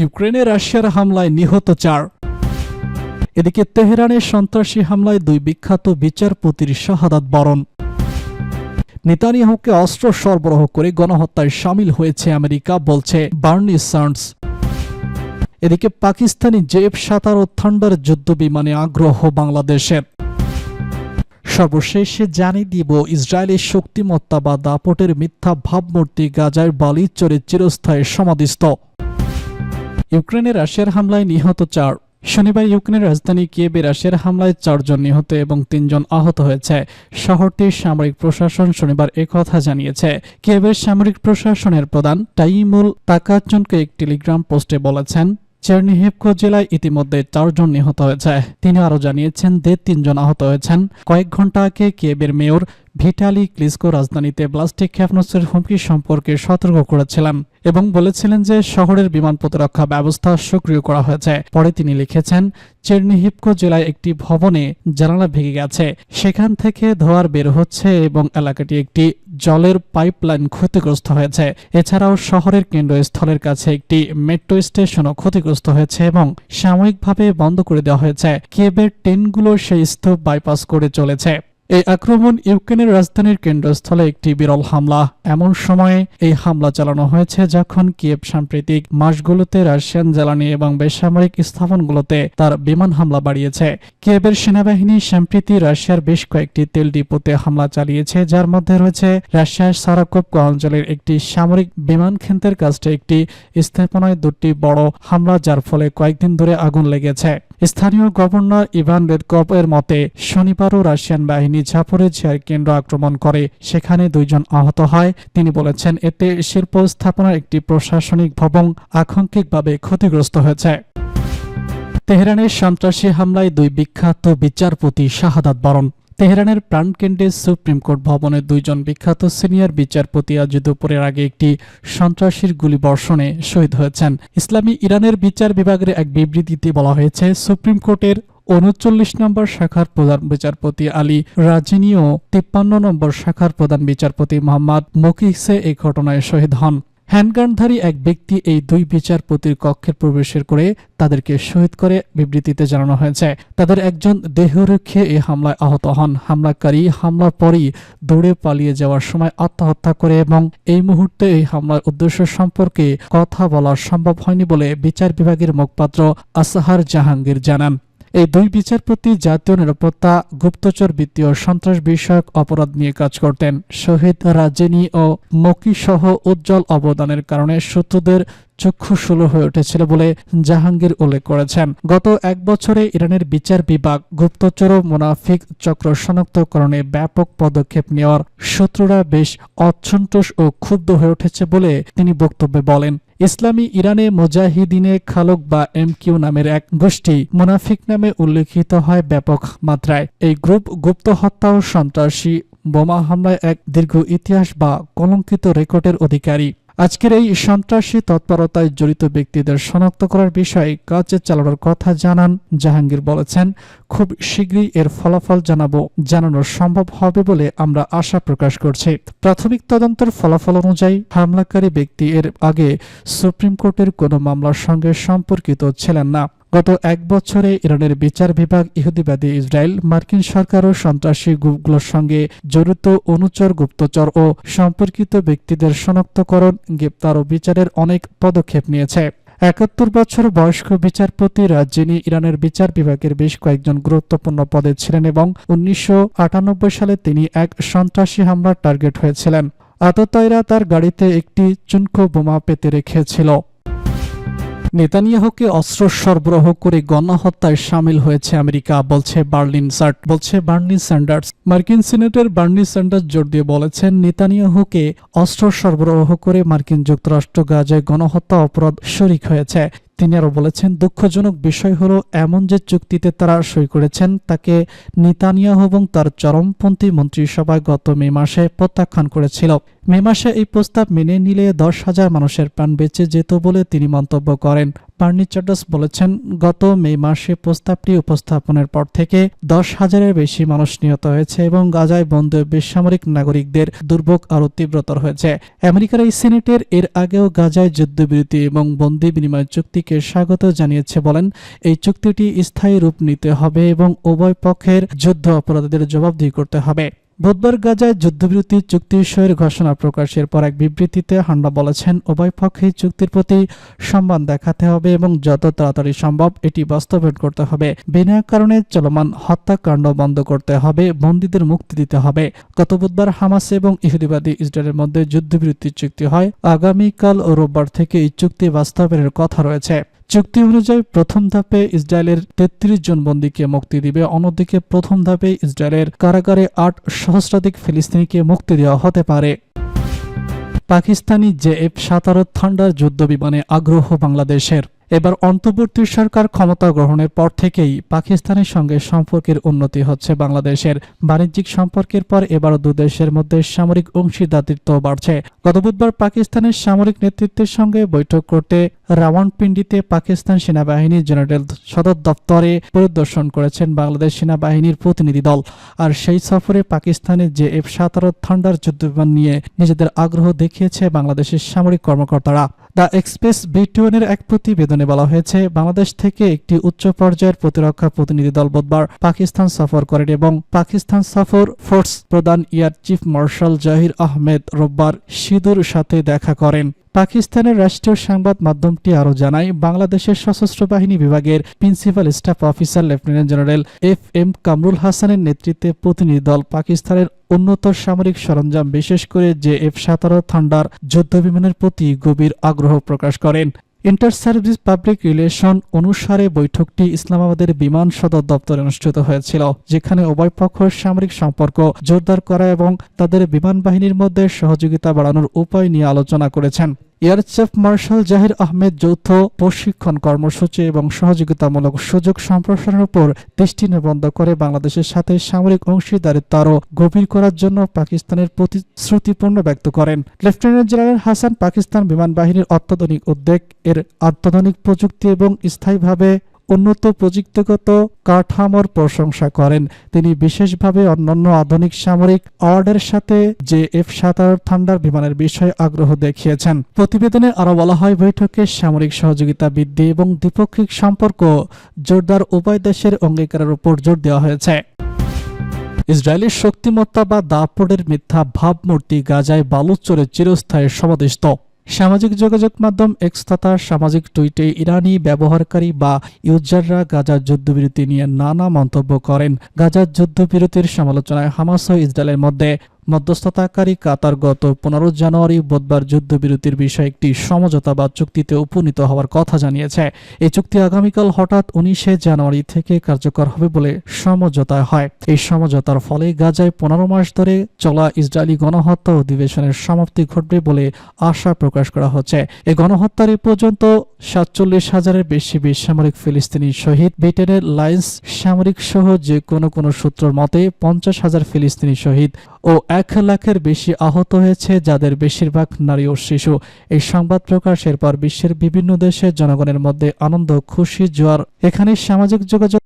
ইউক্রেনে রাশিয়ার হামলায় নিহত 4। এদিকে তেহরানের সন্ত্রাসী হামলায় 2 বিখ্যাত বিচারপতির শাহাদাত বরণ। নেতানিয়াহুকে অস্ত্র সরবরাহ করে গণহত্যায় শামিল হয়েছে আমেরিকা, বলছে বার্নি স্যান্ডার্স। এদিকে পাকিস্তানি F-17 থান্ডার যুদ্ধবিমানে আগ্রহ বাংলাদেশের। সর্বশেষে জানিয়ে দিব ইসরায়েলের শক্তিমত্তা বা দাপটের মিথ্যা ভাবমূর্তি গাজার বালিচরে চিরস্থায়ী সমাধিস্থ। ইউক্রেনে রাশিয়ার হামলায় নিহত 4। শনিবার ইউক্রেনের রাজধানী কিয়েভে রাশিয়ার হামলায় 4 জন নিহত এবং 3 জন আহত হয়েছে। শহরটির সামরিক প্রশাসন শনিবার একথা জানিয়েছে। কিয়েভের সামরিক প্রশাসনের প্রধান টাইমুল তাকাচনকে এক টেলিগ্রাম পোস্টে বলেছেন, চেরনিহিভকা জেলায় ইতিমধ্যে 4 জন নিহত হয়েছে। তিনি আরও জানিয়েছেন 3 জন আহত হয়েছেন। কয়েক ঘন্টা আগে কিয়েভের মেয়র ভিটালি ক্লিসকো রাজধানীতে ব্লাস্টিক ক্ষেপণাস্ত্রের হুমকি সম্পর্কে সতর্ক করেছিলেন এবং বলেছিলেন যে শহরের বিমান প্রতিরক্ষা ব্যবস্থা সক্রিয় করা হয়েছে। পরে তিনি লিখেছেন, চেরনিহিভকা জেলায় একটি ভবনে জানালা ভেঙে গেছে, সেখান থেকে ধোঁয়ার বের হচ্ছে এবং এলাকাটি একটি জলের পাইপলাইন ক্ষতিগ্রস্ত হয়েছে। এছাড়াও শহরের কেন্দ্রস্থলের কাছে একটি মেট্রো স্টেশনও ক্ষতিগ্রস্ত হয়েছে এবং সাময়িকভাবে বন্ধ করে দেওয়া হয়েছে। কিয়েভের ট্রেনগুলো সেই স্তূপ বাইপাস করে চলেছে। এই আক্রমণ ইউক্রেনের রাজধানীর কেন্দ্রস্থলে একটি বিরল হামলা। এমন সময়ে এই হামলা চালানো হয়েছে যখন কিয়েভ সাম্প্রতিক মাসগুলোতে রাশিয়ান জ্বালানি এবং বেসামরিক স্থাপনগুলোতে তার বিমান হামলা বাড়িয়েছে। কিয়েভের সেনাবাহিনী সম্প্রতি রাশিয়ার বেশ কয়েকটি তেল ডিপোতে হামলা চালিয়েছে, যার মধ্যে রয়েছে রাশিয়ার সারাকোভকা অঞ্চলের একটি সামরিক বিমান কেন্দ্রের কাছে একটি স্থাপনায় 2টি বড় হামলা, যার ফলে কয়েকদিন ধরে আগুন লেগেছে। স্থানীয় গভর্নর ইভান রেদকভ এর মতে শনিবারও রাশিয়ান বাহিনী জাপোরিজিয়ার কেন্দ্র আক্রমণ করে, সেখানে 2 জন আহত হয়। তিনি বলেছেন, এতে শিল্প স্থাপনার একটি প্রশাসনিক ভবন আংশিকভাবে ক্ষতিগ্রস্ত হয়েছে। তেহরানের সন্ত্রাসী হামলায় 2 বিখ্যাত বিচারপতি শাহাদাত বরণ। তেহরানের প্রাণকেন্দ্রে সুপ্রিম কোর্ট ভবনে 2 জন বিখ্যাত সিনিয়র বিচারপতি আজ দুপুরের আগে একটি সন্ত্রাসীর গুলিবর্ষণে শহীদ হয়েছেন। ইসলামী ইরানের বিচার বিভাগের এক বিবৃতিতে বলা হয়েছে, সুপ্রিম কোর্টের 39 নম্বর শাখার প্রধান বিচারপতি আলী রাজিনি ও 53 নম্বর শাখার প্রধান বিচারপতি মোহাম্মদ মোকিসে এই ঘটনায় শহীদ হন। হ্যান্ডগানধারী এক ব্যক্তি এই 2 বিচারপতির কক্ষে প্রবেশের করে তাদেরকে শহীদ করে বিবৃতিতে জানানো হয়েছে। তাদের একজন দেহরক্ষী এই হামলায় আহত হন। হামলাকারী হামলার পরই দৌড়ে পালিয়ে যাওয়ার সময় আত্মহত্যা করে এবং এই মুহূর্তে এই হামলার উদ্দেশ্য সম্পর্কে কথা বলা সম্ভব হয়নি বলে বিচার বিভাগের মুখপাত্র আসহার জাহাঙ্গীর জানান। এই 2 বিচারপতি জাতীয় নিরাপত্তা, গুপ্তচর বৃত্তি ও সন্ত্রাস বিষয়ক অপরাধ নিয়ে কাজ করতেন। শহীদ রাজেনি ও মকি সহ উজ্জ্বল অবদানের কারণে শত্রুদের চক্ষুশূল হয়ে উঠেছিল বলে জাহাঙ্গীর উল্লেখ করেছেন। গত 1 বছরে ইরানের বিচার বিভাগ গুপ্তচর ও মুনাফিক চক্র শনাক্তকরণে ব্যাপক পদক্ষেপ নেওয়ার শত্রুরা বেশ অসন্তুষ্ট ও ক্ষুব্ধ হয়ে উঠেছে বলে তিনি বক্তব্যে বলেন। ইসলামী ইরানে মুজাহিদিনে খালক বা MQ নামের এক গোষ্ঠী মুনাফিক নামে উল্লেখিত হয় ব্যাপক মাত্রায়। এই গ্রুপ গুপ্ত হত্যা ও সন্ত্রাসী বোমা হামলায় এক দীর্ঘ ইতিহাস বা কলঙ্কিত রেকর্ডের অধিকারী। আজকের এই সন্ত্রাসী তৎপরতায় জড়িত ব্যক্তিদের শনাক্ত করার বিষয়ে কাজ চালানোর কথা জানান জাহাঙ্গীর। বলেছেন, খুব শীঘ্রই এর ফলাফল জানানো সম্ভব হবে বলে আমরা আশা প্রকাশ করছি। প্রাথমিক তদন্তের ফলাফল অনুযায়ী হামলাকারী ব্যক্তি এর আগে সুপ্রিম কোর্টের কোনো মামলার সঙ্গে সম্পর্কিত ছিলেন না। গত 1 বছরে ইরানের বিচার বিভাগ ইহুদিবাদী ইসরায়েল, মার্কিন সরকার ও সন্ত্রাসী গ্রুপগুলোর সঙ্গে জড়িত অনুচর, গুপ্তচর ও সম্পর্কিত ব্যক্তিদের শনাক্তকরণ, গ্রেপ্তার ও বিচারের অনেক পদক্ষেপ নিয়েছে। 71 বছর বয়স্ক বিচারপতি রাজিনি ইরানের বিচার বিভাগের বেশ কয়েকজন গুরুত্বপূর্ণ পদে ছিলেন এবং 1998 সালে তিনি এক সন্ত্রাসী হামলার টার্গেট হয়েছিলেন। আততায়ীরা তার গাড়িতে একটি চুনকো বোমা পেতে রেখেছিল। নেতানিয়াহুকে অস্ত্র সরবরাহ করে গণহত্যায় শামিল হয়েছে আমেরিকা, বলছে বার্নি স্যান্ডার্স। মার্কিন সিনেটর বার্নি স্যান্ডার্স জোর দিয়ে বলেছেন, নেতানিয়াহুকে অস্ত্র সরবরাহ করে মার্কিন যুক্তরাষ্ট্র গাজায় গণহত্যা অপরাধ শরিক হয়েছে। তিনি আরও বলেছেন, দুঃখজনক বিষয় হলো এমন যে চুক্তিতে তারা সই করেছেন তাকে নেতানিয়াহু এবং তার চরমপন্থী মন্ত্রিসভায় গত মে মাসে প্রত্যাখ্যান করেছিল। মে মাসে এই প্রস্তাব মেনে নিলে 10,000 মানুষের প্রাণ বেঁচে যেত বলে তিনি মন্তব্য করেন। বার্নি চ্যান্ডার্স বলেছেন, গত মে মাসে প্রস্তাবটি উপস্থাপনের পর থেকে 10,000-এর বেশি মানুষ নিহত হয়েছে এবং গাজায় বন্দী বেসামরিক নাগরিকদের দুর্ভোগ আরও তীব্রতর হয়েছে। আমেরিকার এই সিনেটের এর আগেও গাজায় যুদ্ধবিরতি এবং বন্দী বিনিময় চুক্তিকে স্বাগত জানিয়েছে, বলেন এই চুক্তিটি স্থায়ী রূপ নিতে হবে এবং উভয় পক্ষের যুদ্ধ অপরাধীদের জবাবদিহি করতে হবে। বুধবার গাজায় যুদ্ধবিরতি চুক্তি সইয়ের ঘোষণা প্রকাশের পর এক বিবৃতিতে হান্না বলেছেন, উভয় পক্ষেই চুক্তির প্রতি সম্মান দেখাতে হবে এবং যত তাড়াতাড়ি সম্ভব এটি বাস্তবায়ন করতে হবে। বিনা কারণে চলমান হত্যাকাণ্ড বন্ধ করতে হবে, বন্দীদের মুক্তি দিতে হবে। গত বুধবার হামাস এবং ইহুদিবাদী ইসরায়েলের মধ্যে যুদ্ধবিরতি চুক্তি হয়। আগামীকাল ও রোববার থেকে এই চুক্তি বাস্তবায়নের কথা রয়েছে। চুক্তি অনুযায়ী প্রথম ধাপে ইসরায়েলের 33 জন বন্দীকে মুক্তি দিবে, অন্যদিকে প্রথম ধাপে ইসরায়েলের কারাগারে 8 সহস্রাধিক ফিলিস্তিনিকে মুক্তি দেওয়া হতে পারে। পাকিস্তানি JF-17 থান্ডার যুদ্ধ বিমানে আগ্রহ বাংলাদেশের। এবার অন্তর্বর্তী সরকার ক্ষমতা গ্রহণের পর থেকেই পাকিস্তানের সঙ্গে সম্পর্কের উন্নতি হচ্ছে বাংলাদেশের। বাণিজ্যিক সম্পর্কের পর এবার দুদেশের মধ্যে সামরিক অংশীদারিত্ব বাড়ছে। গত বুধবার পাকিস্তানের সামরিক নেতৃত্বের সঙ্গে বৈঠক করতে রাওয়ালপিন্ডিতে পাকিস্তান সেনাবাহিনীর জেনারেল সদর দপ্তরে পরিদর্শন করেছেন বাংলাদেশ সেনাবাহিনীর প্রতিনিধি দল। আর সেই সফরে পাকিস্তানের JF-17 থান্ডার যুদ্ধবিমান নিয়ে নিজেদের আগ্রহ দেখিয়েছে বাংলাদেশের সামরিক কর্মকর্তারা। দ্য এক্সপ্রেস B21-এর এক প্রতিবেদনে বলা হয়েছে, বাংলাদেশ থেকে একটি উচ্চ পর্যায়ের প্রতিরক্ষা প্রতিনিধি দল বুধবার পাকিস্তান সফর করেন এবং পাকিস্তান সফর ফোর্স প্রধান এয়ার চিফ মার্শাল জাহির আহমেদ রোববার সিঁদুর সাথে দেখা করেন। পাকিস্তানের রাষ্ট্রীয় সংবাদ মাধ্যমটি আরও জানায়, বাংলাদেশের সশস্ত্র বাহিনী বিভাগের principal staff officer lieutenant general FM Kamrul হাসানের নেতৃত্বে প্রতিনিধি দল পাকিস্তানের উন্নত সামরিক সরঞ্জাম বিশেষ করে JF-17 থান্ডার যুদ্ধবিমানের প্রতি গভীর আগ্রহ প্রকাশ করেন। ইন্টার সার্ভিস পাবলিক রিলেশন অনুসারে বৈঠকটি ইসলামাবাদের বিমান সদর দপ্তরে অনুষ্ঠিত হয়েছিল, যেখানে উভয় পক্ষ সামরিক সম্পর্ক জোরদার করা এবং তাদের বিমান বাহিনীর মধ্যে সহযোগিতা বাড়ানোর উপায় নিয়ে আলোচনা করেছেন। এয়ার চিফ মার্শাল জাহির আহমেদ যৌথ প্রশিক্ষণ কর্মসূচি এবং সহযোগিতামূলক সুযোগ সম্প্রসারণের উপর দৃষ্টি নিবদ্ধ করে বাংলাদেশের সাথে সামরিক অংশীদারিত্ব আরও গভীর করার জন্য পাকিস্তানের প্রতিশ্রুতিপূর্ণ ব্যক্ত করেন। লেফটেন্যান্ট জেনারেল হাসান পাকিস্তান বিমান বাহিনীর অত্যাধুনিক উদ্যোগ, এর অত্যাধুনিক প্রযুক্তি এবং স্থায়ীভাবে উন্নত প্রযুক্তিগত কাঠামোর প্রশংসা করেন। তিনি বিশেষভাবে অন্যান্য আধুনিক সামরিক অর্ডারের সাথে JF-17 থান্ডার বিমানের বিষয়ে আগ্রহ দেখিয়েছেন। প্রতিবেদনে আরও বলা হয়, বৈঠকে সামরিক সহযোগিতা বৃদ্ধি এবং দ্বিপাক্ষিক সম্পর্ক জোরদার উভয় দেশের অঙ্গীকারের উপর জোর দেওয়া হয়েছে। ইসরায়েলের শক্তিমত্তা বা দাপটের মিথ্যা ভাবমূর্তি গাজায় বালুচরে চিরস্থায়ী সমাধিস্থ। সামাজিক যোগাযোগ মাধ্যম এক্স তথা সামাজিক টুইটে ইরানি ব্যবহারকারী বা ইউজাররা গাজার যুদ্ধবিরতি নিয়ে নানা মন্তব্য করেন। গাজার যুদ্ধবিরতির সমালোচনায় হামাস ও ইসরায়েলের মধ্যে মধ্যস্থতাকারী কাতার গত 15 জানুয়ারি বুধবার যুদ্ধবিরতির বিষয়ে একটি সমঝোতা বা চুক্তিতে উপনীত হওয়ার কথা জানিয়েছে। এই চুক্তি আগামীকাল হঠাৎ 19 জানুয়ারি থেকে কার্যকর হবে বলে সমঝোতা হয়। এই সমঝোতার ফলে গাজায় 15 মাস ধরে চলা ইসরায়েলি গণহত্যা অধিবেশনের সমাপ্তি ঘটবে বলে আশা প্রকাশ করা হচ্ছে। এই গণহত্যার এ পর্যন্ত 47,000-এর বেশি বেসামরিক ফিলিস্তিনি শহীদ, ব্রিটেনের লাইন্স সামরিক সহ যে কোনো সূত্রের মতে 50,000 ফিলিস্তিনি শহীদ ও 1 লাখের বেশি আহত হয়েছে, যাদের বেশিরভাগ নারী ও শিশু। এই সংবাদ প্রকাশের পর বিশ্বের বিভিন্ন দেশের জনগণের মধ্যে আনন্দ খুশি জোয়ার। এখানে সামাজিক যোগাযোগ